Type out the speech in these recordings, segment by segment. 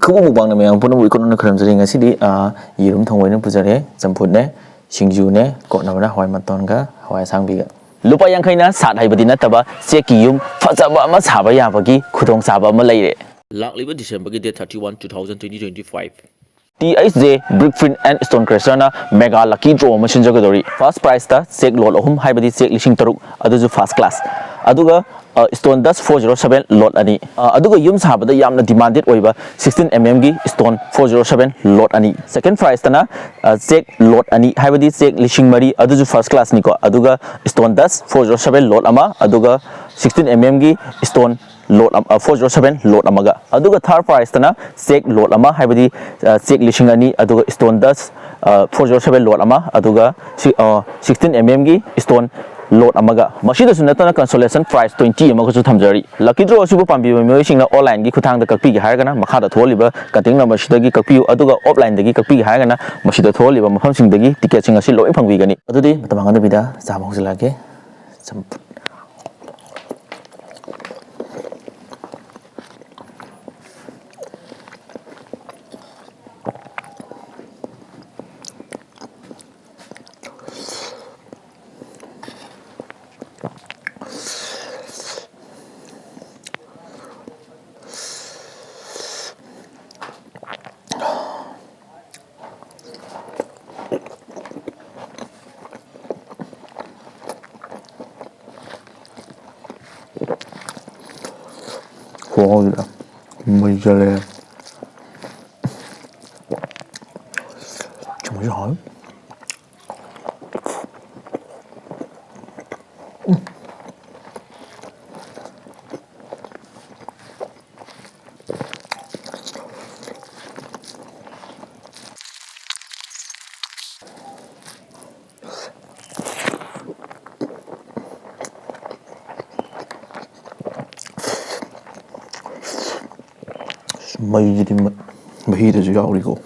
Kubu mukbang na mayang puno ikon na kram jari ngasi di yirum thongwai na pujare champut ne singju ne ko na mana hawai maton ga hawai sangbi ga lupa yang khaina sat haibadi na taba se ki yum phajaba ama saba ya bagi khudong saba ama leire lakliba December gi date 31 2025 THJ Brickfin and Stone Crusher na mega lucky draw machine jagadori first prize ta check lot ahum haibadi check lising taruk aduju first class aduga stone dust 407 lot ani aduga yum sabada yamna demanded oiba 16 mm gi stone 407 lot ani second prize tana check lot ani haibadi check lising mari aduju first class ni ko aduga stone dust 407 lot ama aduga 16 mm gi stone lot 407 lot amaga aduga third prize tana check lot ama haibadi check lising ani aduga stone dust 407 lot ama aduga 16 mm gi stone lot amaga masida sunatana consolation prize 20 amaga su thamjari lucky draw asu pambi me singna online gi khuthang da kakpi gi hargana makhada tholiba cutting number sida gi kakpi aduga offline da gi kakpi gi hargana masida tholiba mafam sing da gi ticket sing asi loi phangbi gani adudi matamanga da bida jam hojlage Foda, muy gelé. Chồng mới hỏi. Mây thì mây thì giàu đi cô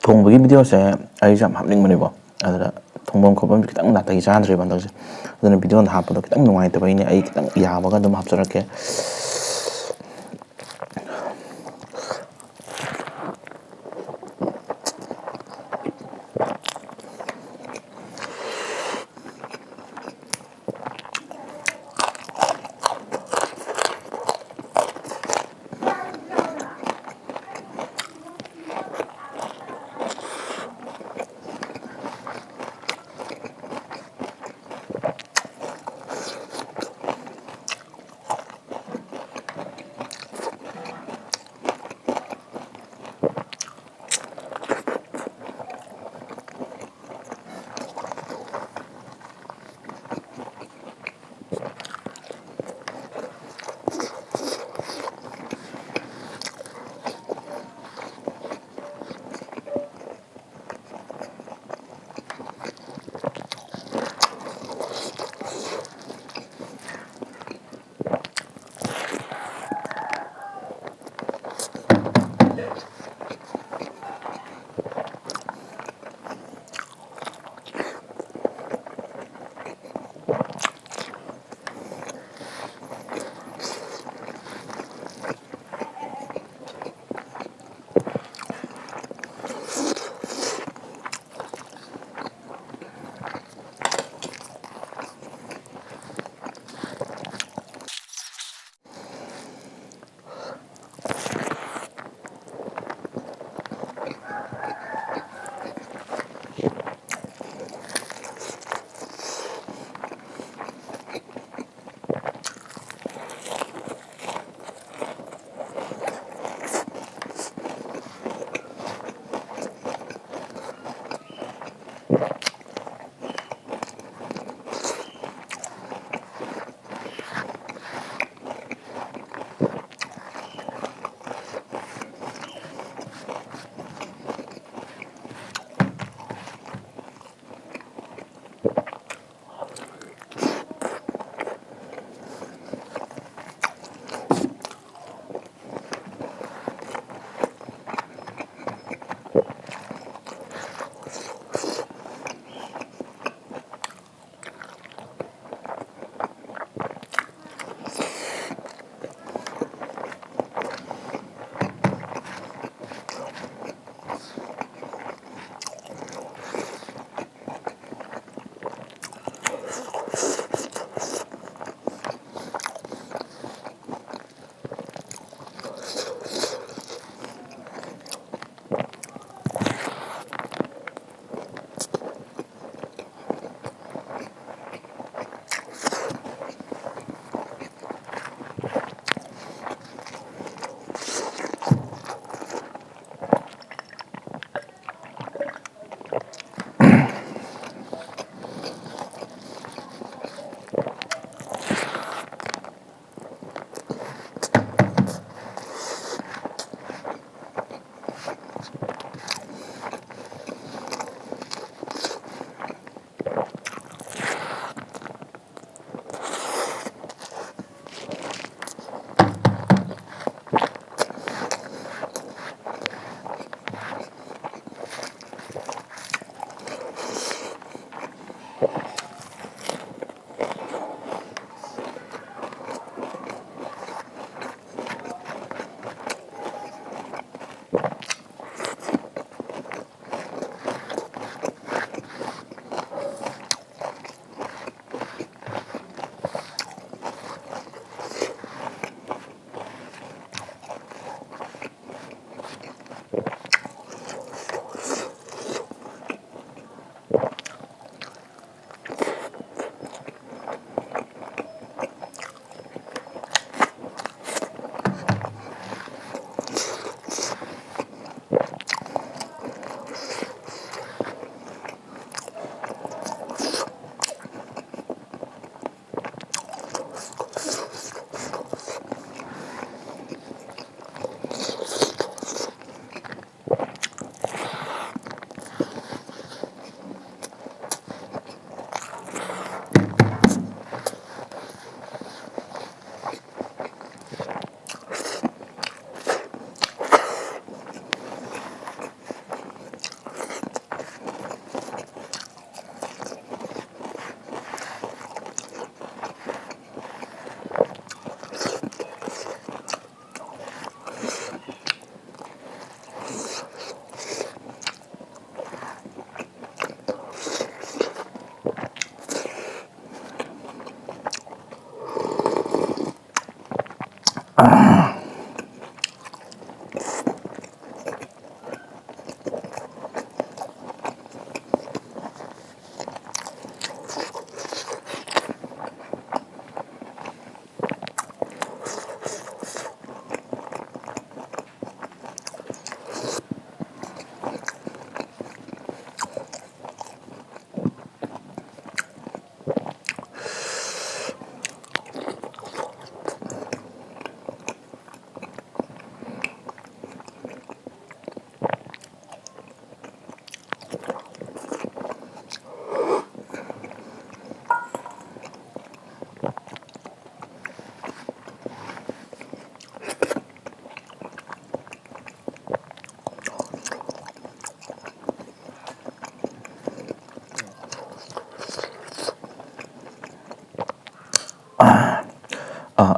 thongबगी video से आई जाम हापनिंग मनेबो अदरा थोंबम खोबम खितंग नातगी चांद्रे बंदसे अदना video हापदो खितंग नुंगाइतबैने आई खितंग याबगा दम हापजरके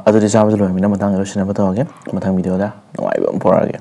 ꯑꯗꯨꯗꯤ ꯆꯥꯕꯁꯨ ꯂꯣꯏꯔꯕꯅꯤꯅ ꯃꯇꯥꯡꯗ ꯂꯣꯏꯁꯤꯟꯅꯕ ꯇꯧꯔꯒꯦ ꯃꯊꯪ ꯚꯤꯗꯤꯑꯣꯗ ꯅꯨꯡꯉꯥꯏꯕ ꯑꯃ ꯄꯣꯔꯛꯑꯒꯦ